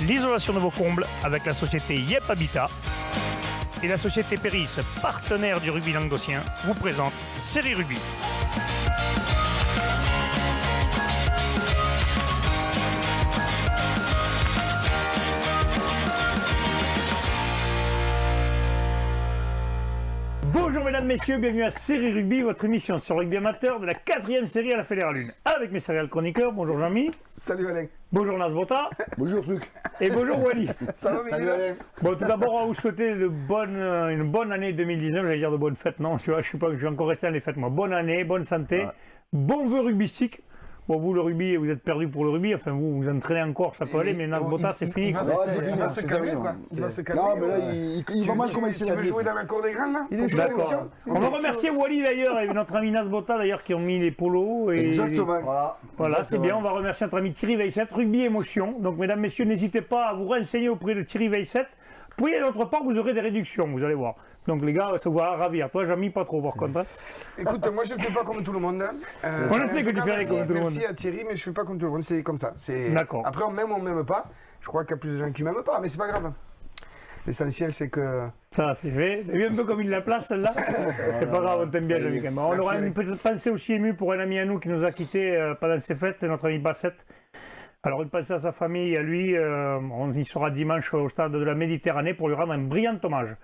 l'isolation de vos combles avec la société Yep Habitat. Et la société Péris, partenaire du rugby languedocien, vous présente Série Rugby. Bonjour mesdames, messieurs, bienvenue à Série Rugby, votre émission sur rugby amateur de la 4e série à la Fédérale 1. Avec mes céréales chroniqueurs, bonjour Jean-Mi. Salut Alain. Bonjour Nasbota. Bonjour Truc. Et bonjour Wally. Ça va, Salut Alain. Bon, tout d'abord, on va vous souhaiter une bonne année 2019, j'allais dire de bonnes fêtes, non, tu vois, je suis pas, je vais encore rester dans les fêtes, moi. Bonne année, bonne santé, bon vœu rugbystique. Bon, vous, le rugby, vous êtes perdu pour le rugby, enfin, vous vous entraînez encore, ça peut aller, mais Nasbota, c'est fini. Il va se calmer, quoi. Il va se calmer. Non, mais là, il va mal commencer Tu la veux vie. jouer dans la cour des grands, là? Il est chaud. D'accord. On va remercier Wally d'ailleurs, et notre ami Nasbota d'ailleurs, qui ont mis les polos. Et Exactement. Voilà, c'est bien. On va remercier notre ami Thierry Veilset, Rugby Émotion. Donc, mesdames, messieurs, n'hésitez pas à vous renseigner auprès de Thierry Veilset. Vous pouvez, d'autre part, vous aurez des réductions, vous allez voir. Donc, les gars, ça vous va ravir. Toi, Jean-Mi, pas trop, par contre. Hein. Écoute, moi je ne fais pas comme tout le monde. On le sait que tu fais avec comme tout le monde. Merci à Thierry, mais je ne fais pas comme tout le monde, c'est comme ça. D'accord. Après, on m'aime ou on m'aime pas. Je crois qu'il y a plus de gens qui m'aiment pas, mais c'est pas grave. L'essentiel, c'est que. Ça, c'est fait. T'as vu un peu comme il la place, celle-là. C'est pas grave, on t'aime bien, Jean-Mi. On aura une petite pensée aussi émue pour un ami à nous qui nous a quittés pendant ses fêtes, notre ami Bassette. Alors, une pensée à sa famille, à lui. On y sera dimanche au stade de la Méditerranée pour lui rendre un brillant hommage.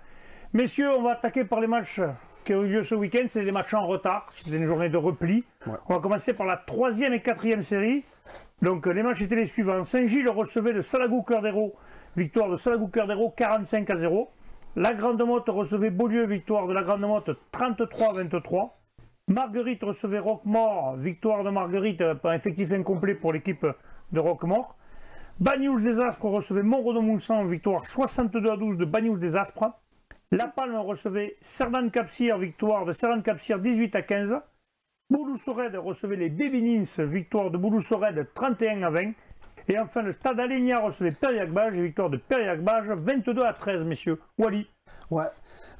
Messieurs, on va attaquer par les matchs qui ont eu lieu ce week-end. C'est des matchs en retard. C'était une journée de repli. Ouais. On va commencer par la 3e et 4e série. Donc, les matchs étaient les suivants. Saint-Gilles recevait le Salagou-Cœur d'Hérault. Victoire de Salagou-Cœur d'Hérault, 45-0. La Grande-Motte recevait Beaulieu. Victoire de la Grande-Motte, 33-23. Marguerite recevait Roquemort. Victoire de Marguerite, par effectif incomplet pour l'équipe de Roquemort. Banyuls des Aspres recevait Montredon-Moulsan. Victoire 62-12 de Banyuls des Aspres. La Palme recevait Cerdan-Capcir, victoire de Cerdan-Capcir 18-15. Bouloux-Sorède recevait les Bébinins, victoire de Bouloux-Sorède 31-20. Et enfin, le Stade Alénia recevait Périac-Bage, victoire de Périac-Bage 22-13, messieurs. Wally. Ouais.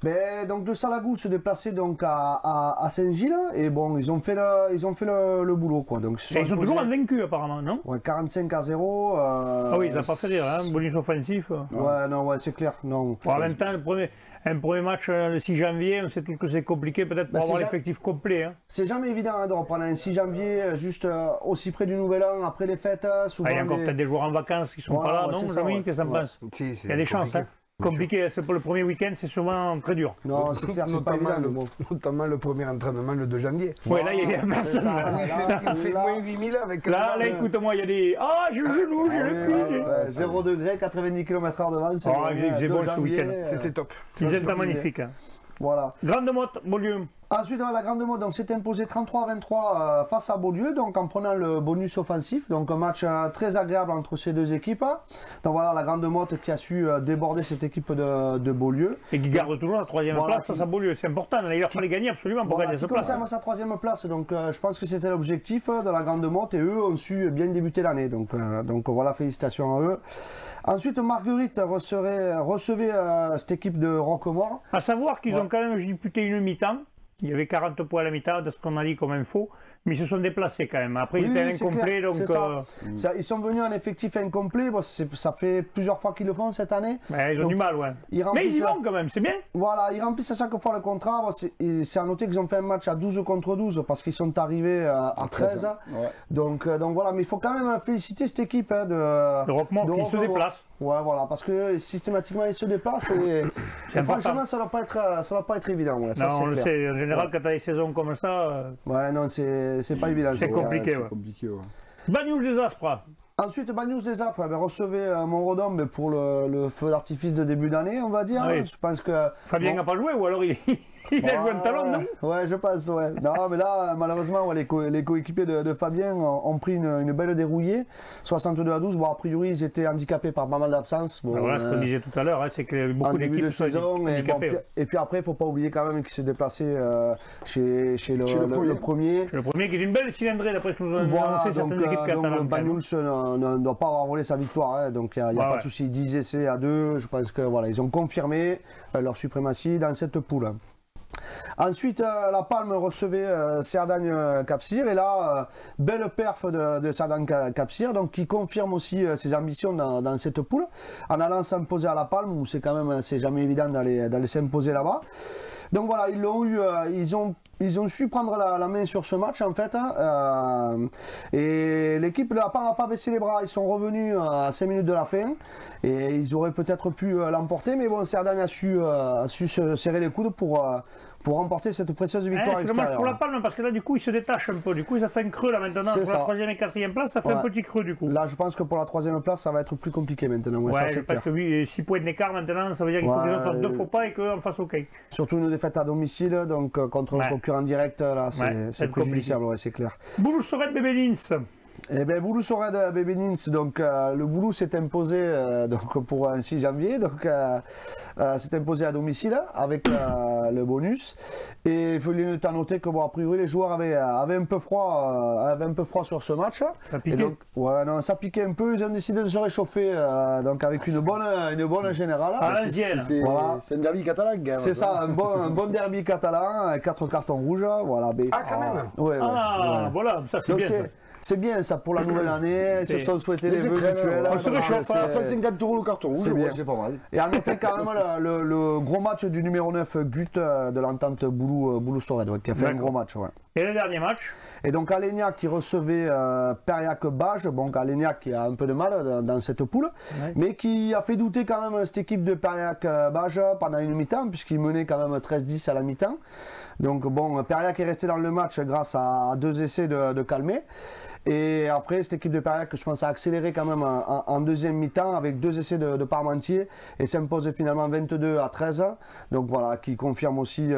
Mais donc de Salagou se déplacer donc à Saint-Gilles et bon ils ont fait le boulot quoi. Donc ils sont toujours invaincus apparemment, non? Ouais, 45-0. Ah oui, ça n'a pas fait rire, hein, bonus offensif. Ouais, non, ouais, c'est clair. Non. Bon, en même temps, un premier match le 6 janvier, on sait tous que c'est compliqué peut-être pour avoir l'effectif complet. Hein. C'est jamais évident hein, de reprendre un 6 janvier juste aussi près du Nouvel An, après les fêtes. Souvent il y a encore peut-être des joueurs en vacances qui ne sont pas là, non, Jean-Mi, qu'est-ce que ça pense? Il y a des chances, hein. Compliqué, c'est pour le premier week-end, c'est souvent très dur. Non, c'est clair, c'est pas évident. Notamment le premier entraînement, le 2 janvier. Ouais, là, il y a personne. Il fait moins 8000 avec... Là, écoute-moi, il y a des... Ah, j'ai le genou, j'ai le cul. 0 degré, 90 km/h de vent. C'est bon ce week-end. C'était top. Ils étaient magnifiques. Voilà. Grande-Motte, Beaulieu. Ensuite, la Grande-Motte s'est imposée 33-23 face à Beaulieu, donc en prenant le bonus offensif. Donc un match très agréable entre ces deux équipes. Donc voilà, la Grande-Motte qui a su déborder cette équipe de Beaulieu. Et qui garde toujours la 3e place face à Beaulieu. C'est important, il leur fallait gagner absolument pour gagner cette place. Qui conserve sa 3e place, donc je pense que c'était l'objectif de la Grande-Motte et eux ont su bien débuter l'année. Donc voilà, félicitations à eux. Ensuite, Marguerite recevait cette équipe de Roquemort. À savoir qu'ils ont quand même disputé une mi-temps. Il y avait 40 points à la mi-temps de ce qu'on a dit comme info, mais ils se sont déplacés quand même. Après, ils étaient incomplets, donc... Ils sont venus en effectif incomplet, bon, ça fait plusieurs fois qu'ils le font cette année. Mais ils ont du mal, ouais. Mais ils y vont quand même, c'est bien. Voilà, ils remplissent à chaque fois le contrat. Bon, c'est à noter qu'ils ont fait un match à 12 contre 12, parce qu'ils sont arrivés à 13. Ouais. Donc voilà, mais il faut quand même féliciter cette équipe hein, de Roquemort qui se déplace. Ouais, voilà, parce que systématiquement, ils se déplacent et franchement, ça ne va pas être évident. Ouais, ça, non, on le sait. En général, quand tu as des saisons comme ça... Ouais, non, c'est pas évident. C'est compliqué, ouais. Banyuls des Aspres. Ensuite, Banyuls des Aspres recevait Montredon pour le feu d'artifice de début d'année, on va dire. Oui. Je pense que... Fabien n'a pas joué, ou alors il a joué un talon, non? Ouais, je pense, ouais. Non, mais là, malheureusement, ouais, les coéquipiers de Fabien ont pris une belle dérouillée. 62-12. Bon, a priori, ils étaient handicapés par pas mal d'absences. Bon, voilà ce qu'on disait tout à l'heure, hein, c'est que beaucoup d'équipes sont handicapées. Et puis après, il ne faut pas oublier quand même qu'ils se déplaçaient chez le premier. Chez le premier, qui est une belle cylindrée, d'après ce que nous avons annoncé certaines équipes catalanes. Donc, Banyuls ne doit pas avoir volé sa victoire. Hein, donc, il n'y a pas de souci. 10 essais à 2. Je pense que voilà, ils ont confirmé leur suprématie dans cette poule. Ensuite, La Palme recevait Cerdagne Capcir. Et là, belle perf de Cerdagne Capcir, donc qui confirme aussi ses ambitions dans cette poule, en allant s'imposer à La Palme, où c'est quand même c'est jamais évident d'aller s'imposer là-bas. Donc voilà, ils ont su prendre la main sur ce match en fait. Et l'équipe n'a pas baissé les bras. Ils sont revenus à 5 minutes de la fin. Et ils auraient peut-être pu l'emporter. Mais bon, Cerdagne a su se serrer les coudes pour remporter cette précieuse victoire c'est extérieure. dommage pour La Palme parce que là du coup il se détache un peu. Du coup ça fait un creux là maintenant pour la 3e et 4e place. Ça fait un petit creux du coup. Là je pense que pour la 3e place ça va être plus compliqué maintenant. Ouais, parce que lui 6 points d'écart maintenant ça veut dire qu'il faut que les autres fassent 2 faux pas et qu'on fasse OK. Surtout une défaite à domicile donc contre un concurrent direct là c'est préjudiciable, c'est clair. Boulou Sorède Bébé-Nins. Eh bien, Boulou Sorède Bébé-Nins, donc le Boulou s'est imposé donc, pour un 6 janvier, donc s'est imposé à domicile avec le bonus. Et il faut noter que bon, a priori les joueurs avaient un peu froid sur ce match. Ça piquait. Donc, ouais, non, ça piquait un peu. Ils ont décidé de se réchauffer donc avec une bonne générale. Voilà. C'est un derby catalan. C'est ça, un bon derby catalan, 4 cartons rouges. Voilà. Ah quand même. Ouais, voilà, ça c'est bien. C'est bien ça pour la nouvelle année, ils se sont souhaités les vœux mutuels. On se réchauffe. 150 € le carton rouge, c'est pas mal. Et à noter quand même le gros match du numéro 9 Gut de l'entente Boulou Sorède, qui a fait un gros match. Ouais. Et le dernier match? Et donc Alenia qui recevait Périac-Bage, bon Alenia qui a un peu de mal dans cette poule, mais qui a fait douter quand même cette équipe de Périac-Bage pendant une mi-temps, puisqu'il menait quand même 13-10 à la mi-temps. Donc bon, Périac est resté dans le match grâce à 2 essais de Calmé. Et après, cette équipe de Périac, je pense, a accéléré quand même en deuxième mi-temps avec 2 essais de Parmentier et s'impose finalement 22-13. Donc voilà, qui confirme aussi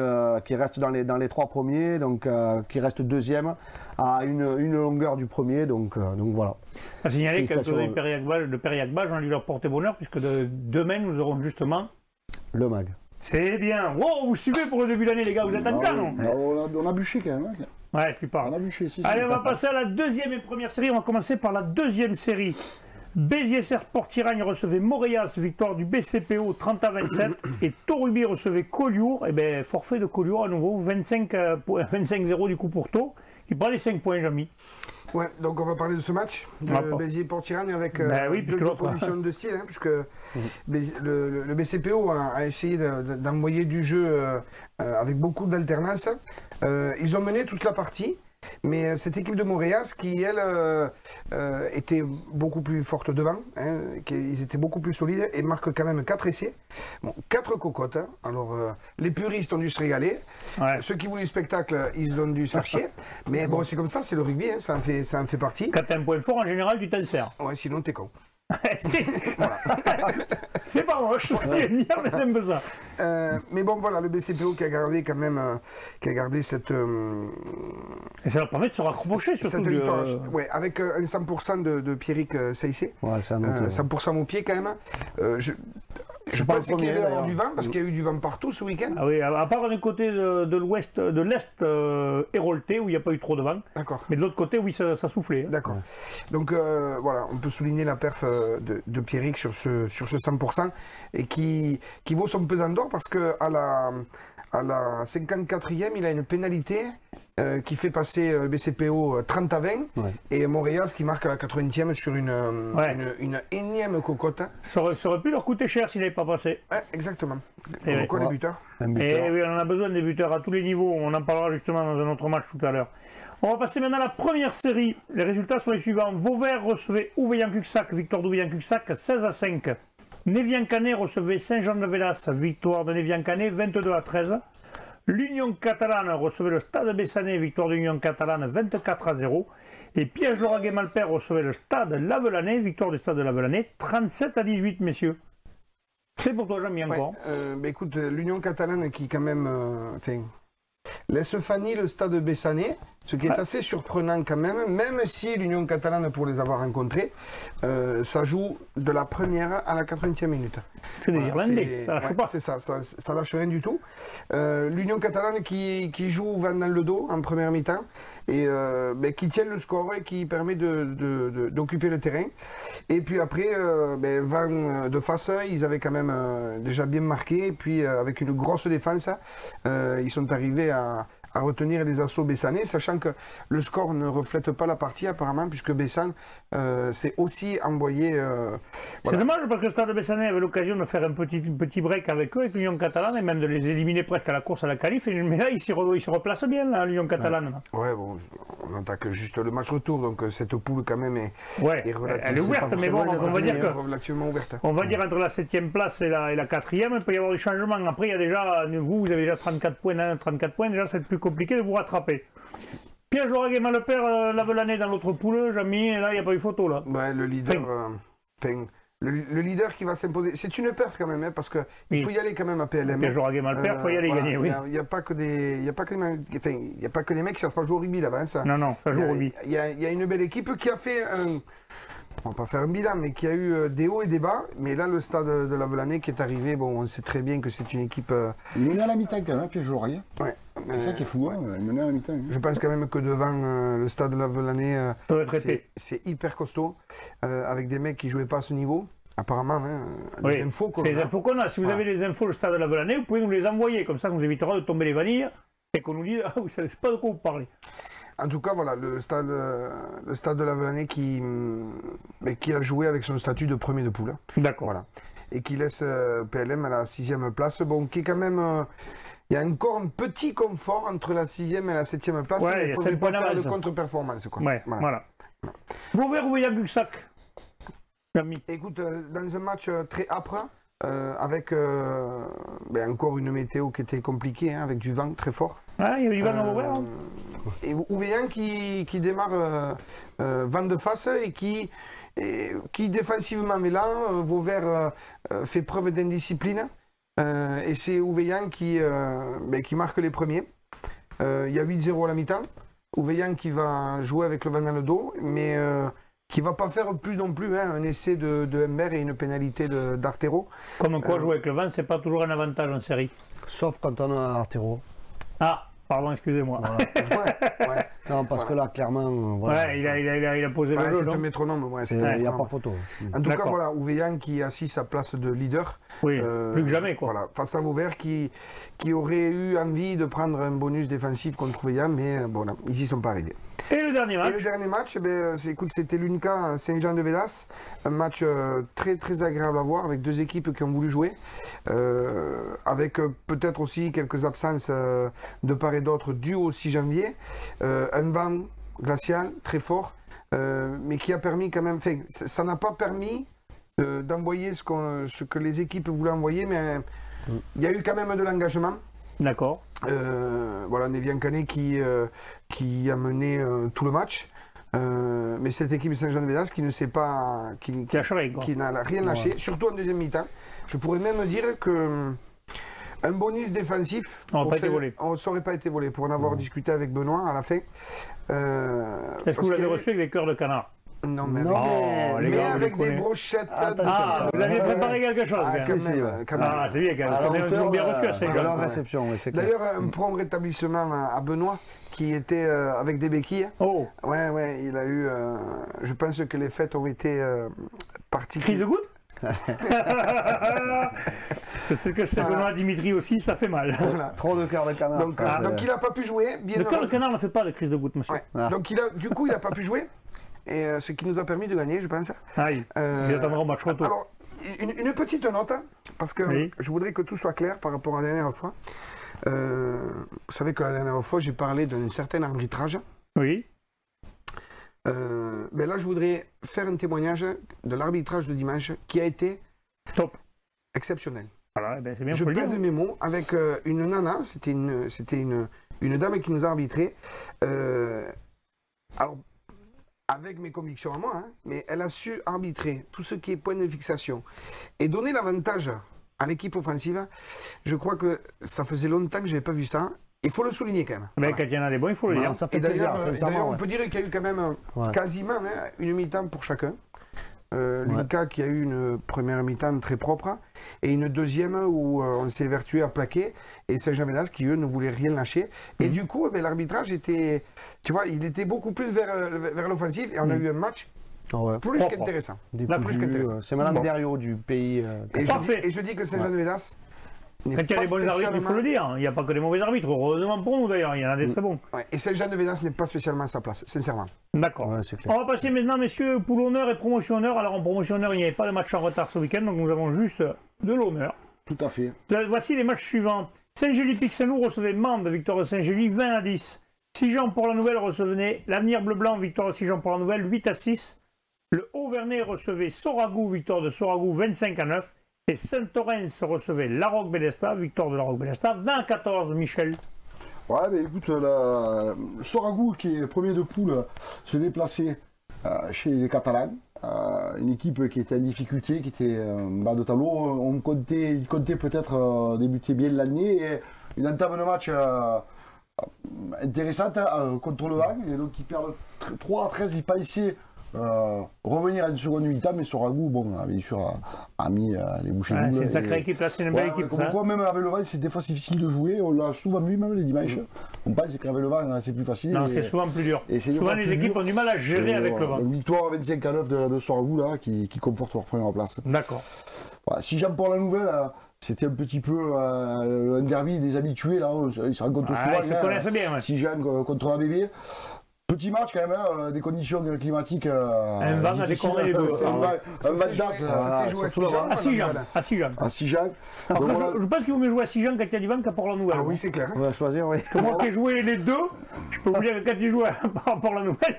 qu'il reste dans les 3 premiers, donc qui reste deuxième à une longueur du premier. Donc voilà. À signaler que le Périac-Bage, on lui leur porté bonheur puisque demain nous aurons justement le MAG. C'est bien. Wow, vous suivez pour le début d'année les gars, vous êtes en temps non? On a bûché quand même. Ouais, tu parles. Allez, on va passer à la deuxième et première série. On va commencer par la deuxième série. Béziers-Port-Tiragne recevait Moréas, victoire du BCPO 30-27. Et Torubi recevait Collioure. Et bien, forfait de Collioure à nouveau, 25-0 du coup pour Tau. Il prend les 5 points, Jamy. Ouais, donc on va parler de ce match de Béziers-Port-Tiragne avec deux oppositions de style, hein, puisque le BCPO a essayé d'envoyer du jeu avec beaucoup d'alternance. Ils ont mené toute la partie. Mais cette équipe de Montréal, qui elle était beaucoup plus forte devant, hein, ils étaient beaucoup plus solides et marquent quand même 4 essais. Bon, 4 cocottes. Hein. Alors les puristes ont dû se régaler. Ouais. Ceux qui voulaient le spectacle, ils ont dû s'archer. Mais bon, c'est comme ça, c'est le rugby, hein, ça en fait partie. Quand t'as un point fort, en général, tu t'en sers. Ouais, sinon t'es con. C'est pas moche, je peux dire, mais c'est un peu ça. Mais bon, voilà, le BCPO qui a gardé quand même, cette. Et ça leur permet de se raccrocher surtout. Ouais, avec un 100% de Pierrick Saïssé. Ouais, c'est un autre. 100% au pied quand même. Je pense qu'il va y avoir du vent parce qu'il y a eu du vent partout ce week-end. Ah oui, à part d'un côté de l'ouest, de l'est Hérolté où il n'y a pas eu trop de vent. D'accord. Mais de l'autre côté, oui, ça soufflait. Hein. D'accord. Donc voilà, on peut souligner la perf de Pierrick sur ce 100% et qui vaut son pesant d'or parce que à la 54e, il a une pénalité qui fait passer le BCPO 30-20 et Montréal qui marque à la 80e sur une énième cocotte. Ça aurait pu leur coûter cher s'il n'avait pas passé. Ouais, exactement. Pourquoi les buteurs? Et oui, on en a besoin des buteurs à tous les niveaux. On en parlera justement dans un autre match tout à l'heure. On va passer maintenant à la première série. Les résultats sont les suivants. Vauvert recevait Ouveillan-Cuxac, victoire d'Ouveillan-Cuxac 16-5. Névian-Canet recevait Saint-Jean-de-Vélas, victoire de Névian-Canet 22-13. L'Union catalane recevait le Stade Bessanet, victoire de l'Union catalane 24-0. Et Piège-Lauragais-Malpère recevait le Stade Lavelanais, victoire du Stade Lavelanais 37-18, messieurs. C'est pour toi, Jean-Mi, encore. Écoute, l'Union catalane qui quand même laisse fanny le Stade Bessanet, ce qui est assez surprenant quand même si l'Union catalane, pour les avoir rencontrés, ça joue de la première à la 80e minute. C'est des Irlandais, ça lâche pas. C'est ça, ça lâche rien du tout. L'Union catalane qui joue vent dans le dos en première mi-temps et qui tient le score et qui permet d'occuper le terrain. Et puis après, vent de face, ils avaient quand même déjà bien marqué. Et puis avec une grosse défense, ils sont arrivés à retenir les assauts bessanais, sachant que le score ne reflète pas la partie apparemment, puisque Bessan s'est aussi envoyé... C'est dommage parce que le Stade Bessanais avait l'occasion de faire un petit break avec eux, avec l'Union catalane, et même de les éliminer presque à la course à la qualif, mais là, ils se replacent bien, l'Union catalane. Ouais, bon, on attaque juste le match retour, donc cette poule quand même est relativement... Elle est ouverte, mais bon, on va dire que... relativement ouverte. On va dire entre la 7e place et la 4e, il peut y avoir des changements. Après, il y a déjà, vous avez déjà 34 points, déjà c'est plus compliqué de vous rattraper. Pierre Joraguet Malepère lave l'année dans l'autre poule, Jamy, et là il n'y a pas eu photo là. Ouais, le leader, le leader qui va s'imposer, c'est une perte quand même, hein, parce qu'il faut y aller quand même à PLM. Pierre Joraguet Malepère, il faut y aller gagner, oui. Il n'y a pas que les mecs qui savent pas jouer au rugby là-bas. Hein, non, ça joue au rugby. Il y a une belle équipe qui a fait on va pas faire un bilan, mais qui a eu des hauts et des bas. Mais là, le Stade de la Velanais qui est arrivé, bon, on sait très bien que c'est une équipe... Il menait à la mi-temps quand même, Pierre Joraguet. Ouais. C'est ça qui est fou, hein, il menait à la mi-temps. Je pense quand même que devant le Stade de la Velanais, c'est hyper costaud, avec des mecs qui jouaient pas à ce niveau. Apparemment, hein, les infos qu'on a. Si vous avez les infos du Stade de la Velanais, vous pouvez nous les envoyer. Comme ça, ça nous évitera de tomber les vanilles et qu'on nous dise « Ah, vous ne savez pas de quoi vous parlez ». En tout cas, voilà, le stade de la Velanais qui a joué avec son statut de premier de poule. D'accord. Voilà. Et qui laisse PLM à la 6e place. Bon, qui est quand même... Il y a encore un petit confort entre la 6e et la 7e place. Ouais, il ne faudrait pas faire de contre-performance. Ouais, voilà. Vauvert ou Guxac? Écoute, dans un match très âpre, avec encore une météo qui était compliquée, hein, avec du vent très fort. Ah, il y avait du vent à Vauvert. Hein. Et Ouvéan qui démarre vent de face et qui défensivement, mais là, Vauvert fait preuve d'indiscipline. Et c'est Ouvéan qui marque les premiers. Il y a 8-0 à la mi-temps. Ouvéan qui va jouer avec le vent dans le dos, mais qui ne va pas faire plus non plus, hein, un essai de Humbert et une pénalité d'Artero. Comme quoi jouer avec le vent, c'est pas toujours un avantage en série. Sauf quand on a Artero. Ah, pardon, excusez-moi. Voilà. Non, parce que là, clairement... Voilà. Ouais, il a posé le jeu. C'est un métronome. Il n'y a pas photo. En tout cas, voilà, Ouvéan qui a assis sa place de leader. Oui, plus que jamais, quoi. Voilà, face à Vauvert qui aurait eu envie de prendre un bonus défensif contre Ouvéan, mais bon, là, ils n'y sont pas arrivés. Et le dernier match? Et le dernier match, c'était l'UNCA Saint-Jean-de-Védas. Un match très très agréable à voir avec deux équipes qui ont voulu jouer. Avec peut-être aussi quelques absences de part et d'autre dues au 6 janvier. Un vent glacial très fort, mais qui a permis quand même... Enfin, ça n'a pas permis d'envoyer ce que les équipes voulaient envoyer, mais il y a eu quand même de l'engagement. D'accord. Voilà, Nevian Canet qui a mené tout le match. Mais cette équipe de Saint-Jean-de-Védas qui ne sait pas, qui n'a rien lâché, surtout en deuxième mi-temps. Je pourrais même dire que un bonus défensif, ça n'aurait pas été volé, pour en avoir discuté avec Benoît à la fin. Est-ce que vous l'avez reçu avec les cœurs de canard? Non, mais avec des brochettes. Ah, vous aviez préparé quelque chose. C'est bien quand même. On est toujours bien reçu à ces gars. Réception, c'est clair. D'ailleurs, un prompt rétablissement à Benoît, qui était avec des béquilles. Oh. Ouais, il a eu... je pense que les fêtes ont été particulières. Crise de goutte? Je sais que c'est Benoît Dimitri aussi, ça fait mal. Voilà. Trop de cœur de canard. Donc il n'a pas pu jouer. Le cœur de canard ne fait pas de crise de goutte, monsieur. Ouais. Donc du coup, il n'a pas pu jouer. Et ce qui nous a permis de gagner, je pense. Aïe, il attendra au match retour. Alors, une petite note, parce que je voudrais que tout soit clair par rapport à la dernière fois. Vous savez que la dernière fois, j'ai parlé d'un certain arbitrage. Oui. Ben là, je voudrais faire un témoignage de l'arbitrage de dimanche qui a été top, exceptionnel. Voilà, ben c'est bien. Je pèse mes mots avec une nana, c'était une dame qui nous a arbitré. Alors, avec mes convictions à moi, hein, mais elle a su arbitrer tout ce qui est point de fixation et donner l'avantage à l'équipe offensive. Je crois que ça faisait longtemps que je n'avais pas vu ça. Il faut le souligner quand même. Mais quand il y en a des bons, il faut le dire. Ça fait plaisir. D'ailleurs, on peut dire qu'il y a eu quand même quasiment une mi-temps pour chacun. Lucas qui a eu une première mi-temps très propre et une deuxième où on s'est évertué à plaquer et Saint-Jean-Védas qui eux ne voulaient rien lâcher. Et du coup, l'arbitrage était, tu vois, il était beaucoup plus vers l'offensive et on a eu un match plus qu'intéressant. C'est Madame Derriot du pays. Et je dis que Saint-Jean-Védas. Quand il y a des bons arbitres, il faut le dire. Il n'y a pas que des mauvais arbitres. Heureusement pour nous d'ailleurs, il y en a des très bons. Ouais. Et Saint-Jean-de-Védas n'est pas spécialement à sa place, sincèrement. D'accord. Ouais, on va passer maintenant, messieurs, poule honneur et promotion honneur. Alors en promotion honneur, il n'y avait pas de match en retard ce week-end, donc nous avons juste de l'honneur. Tout à fait. Voici les matchs suivants. Saint-Gély-Pic-Saint-Loup recevait Mende, victoire de Saint-Gély 20-10. Sigean pour la Nouvelle recevait l'Avenir Bleu-Blanc, victoire de Sigean pour la Nouvelle 8-6. Le Haut-Vernay recevait Soragou, victoire de Soragou 25-9. Et Saint-Orens recevait La Roque-Bélestat, victoire de La Roque-Bélestat, 20-14, Michel. Ouais, mais écoute, Soragou, qui est premier de poule, se déplaçait chez les Catalans. Une équipe qui était en difficulté, qui était bas de tableau. Il comptait peut-être débuter bien l'année. Et une entame de match intéressante contre le Vang. Et donc ils perdent 3-13, ils pensaient revenir à une seconde mi-temps, mais Soragou, bon, bien sûr, a mis les bouchées doubles. C'est une sacrée équipe, là, c'est une belle équipe. Comme quoi, même avec le vent, c'est des fois difficile de jouer. On l'a souvent vu, même les dimanches. On pense qu'avec le vent, c'est plus facile. Non, c'est souvent plus dur. Souvent, les équipes ont du mal à gérer avec le vent. Donc, victoire 25-9 de Soragou, là, qui conforte leur première place. D'accord. Sigean pour la Nouvelle, c'était un petit peu un derby des habitués, là. Ils se rencontrent souvent. Ils se connaissent bien, Sigean contre la bébé. Petit match quand même, des conditions climatiques. Un vent a décoré les deux. Un match d'as. À Sigean. Je pense qu'il vaut mieux jouer à Sigean quand il y a du vent qu'à Port-la-Nouvelle. Ah oui, c'est clair. On va choisir, oui. Moi qui ai joué les deux, je peux vous dire que quand tu joues à Port-la-Nouvelle.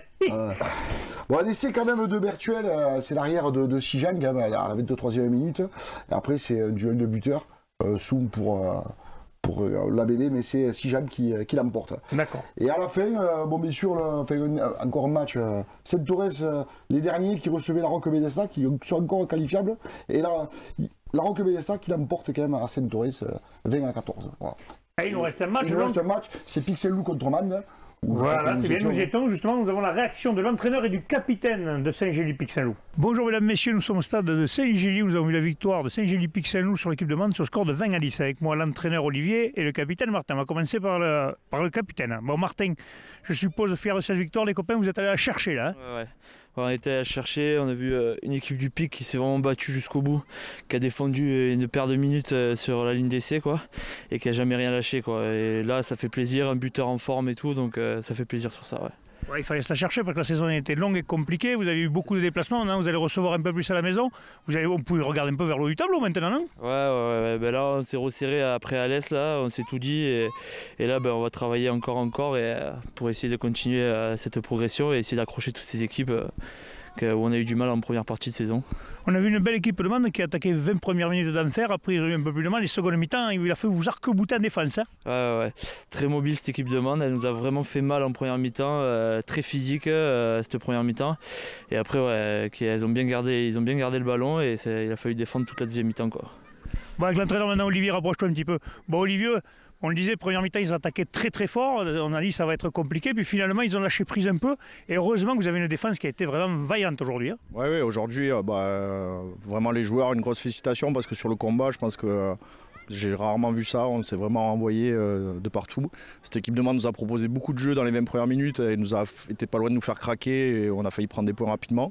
Bon, un essai quand même de Bertuel, c'est l'arrière de Sigean, quand même, à la 23e minute. Et après, c'est un duel de buteurs. Soum pour la bébé, mais c'est Sigean qui l'emporte. D'accord. Et à la fin, bon, bien sûr, encore un match. Saint-Torres, les derniers qui recevaient la Roque-Bélestat, qui sont encore qualifiables. Et là, la Roque-Bélestat qui l'emporte quand même à Saint-Torres, 20-14. Voilà. Et il nous reste un match. Il nous reste un match, c'est Pic-Saint-Loup contre Mende. Voilà, c'est bien, nous y étions. Justement, nous avons la réaction de l'entraîneur et du capitaine de Saint-Gély-Pic-Saint-Loup. Bonjour mesdames, messieurs, nous sommes au stade de Saint-Gély. Nous avons vu la victoire de Saint-Gély-Pic-Saint-Loup sur l'équipe de Mende sur le score de 20-10. Avec moi, l'entraîneur Olivier et le capitaine Martin. On va commencer par le capitaine. Bon, Martin, je suppose, fier de cette victoire, les copains, vous êtes allés la chercher là. Ouais. On était allé la chercher, on a vu une équipe du Pic qui s'est vraiment battue jusqu'au bout, qui a défendu une paire de minutes sur la ligne d'essai, quoi, et qui a jamais rien lâché, quoi. Et là, ça fait plaisir, un buteur en forme et tout, donc ça fait plaisir sur ça, ouais. Ouais, il fallait se la chercher parce que la saison était longue et compliquée. Vous avez eu beaucoup de déplacements. Vous allez recevoir un peu plus à la maison. On pouvait regarder un peu vers le haut du tableau maintenant, non? Ouais. Ben là, on s'est resserré après Alès, là, on s'est tout dit. Et là, on va travailler encore et, pour essayer de continuer cette progression et essayer d'accrocher toutes ces équipes où on a eu du mal en première partie de saison. On a vu une belle équipe de Mende qui a attaqué 20 premières minutes d'enfer. Après, ils ont eu un peu plus de mal. Les secondes mi-temps, il a fait vous arc-bouter en défense. Hein. Ouais. Très mobile cette équipe de Mende. Elle nous a vraiment fait mal en première mi-temps. Très physique cette première mi-temps. Et après, ils ont bien gardé le ballon et il a fallu défendre toute la deuxième mi-temps, quoi. Bon, avec l'entraîneur maintenant, Olivier, rapproche-toi un petit peu. Bon, Olivier, on le disait, première mi-temps, ils ont attaqué très fort. On a dit que ça va être compliqué. Puis finalement, ils ont lâché prise un peu. Et heureusement que vous avez une défense qui a été vraiment vaillante aujourd'hui. Hein. Oui, aujourd'hui, vraiment les joueurs, une grosse félicitation parce que sur le combat, je pense que j'ai rarement vu ça. On s'est vraiment envoyé de partout. Cette équipe de Mende nous a proposé beaucoup de jeux dans les 20 premières minutes. Et nous a été pas loin de nous faire craquer. Et on a failli prendre des points rapidement.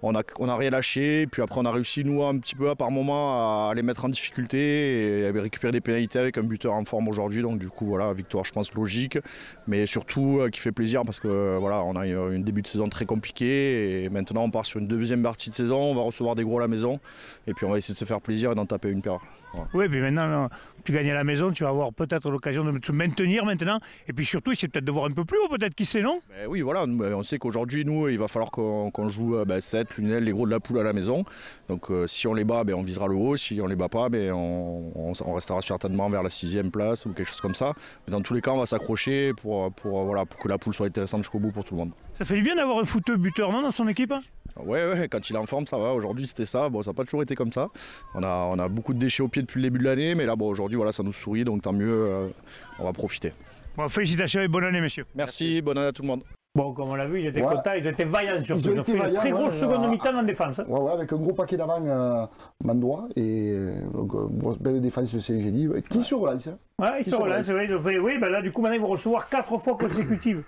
On a rien lâché, puis après on a réussi nous un petit peu par moment à les mettre en difficulté et à récupérer des pénalités avec un buteur en forme aujourd'hui. Donc du coup voilà, victoire je pense logique, mais surtout qui fait plaisir parce que voilà, on a eu un début de saison très compliqué et maintenant on part sur une deuxième partie de saison, on va recevoir des gros à la maison et puis on va essayer de se faire plaisir et d'en taper une paire. Voilà. Oui, puis maintenant, tu gagnes à la maison, tu vas avoir peut-être l'occasion de te maintenir maintenant. Et puis surtout, c'est peut-être de voir un peu plus haut, peut-être, qui sait, non? Oui, voilà, on sait qu'aujourd'hui, nous, il va falloir qu'on joue 7, Lunel, les gros de la poule à la maison. Donc si on les bat, on visera le haut. Si on les bat pas, on restera certainement vers la 6e place ou quelque chose comme ça. Mais dans tous les cas, on va s'accrocher pour que la poule soit intéressante jusqu'au bout pour tout le monde. Ça fait du bien d'avoir un footeux buteur, non, dans son équipe? Ouais, quand il est en forme, ça va. Aujourd'hui, c'était ça. Bon, ça n'a pas toujours été comme ça. On a beaucoup de déchets au pied depuis le début de l'année, mais là, aujourd'hui, voilà, ça nous sourit, donc tant mieux, on va profiter. Bon, félicitations et bonne année, messieurs. Merci, bonne année à tout le monde. Bon, comme on l'a vu, ils étaient contents, ils étaient vaillants surtout. Ils ont fait une très grosse seconde mi-temps en défense. Ouais, avec un gros paquet d'avant Mandois et donc belle défense de CGD qui se relance. Ouais, ils se relancent, c'est vrai, ils ont fait. Oui, ben là, du coup, maintenant, ils vont recevoir 4 fois consécutives.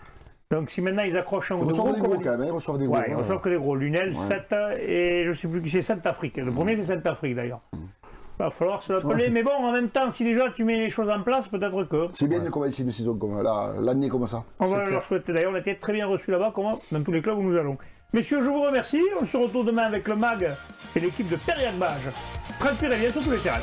Donc, si maintenant ils accrochent un ou deux gros. Ils reçoivent des gros quand même, ils reçoivent des gros. Ouais, ils reçoivent que des gros. Lunel, 7 et je ne sais plus qui c'est, Sainte-Afrique. Le premier, c'est Sainte-Afrique d'ailleurs. Il va falloir se l'appeler. Mais bon, en même temps, si déjà tu mets les choses en place, peut-être que. C'est bien de commencer une saison comme l'année comme ça. On va leur souhaiter. D'ailleurs, on a été très bien reçus là-bas, comme dans tous les clubs où nous allons. Messieurs, je vous remercie. On se retrouve demain avec le MAG et l'équipe de Périac-Bage. Transpirez bien sur tous les terrains.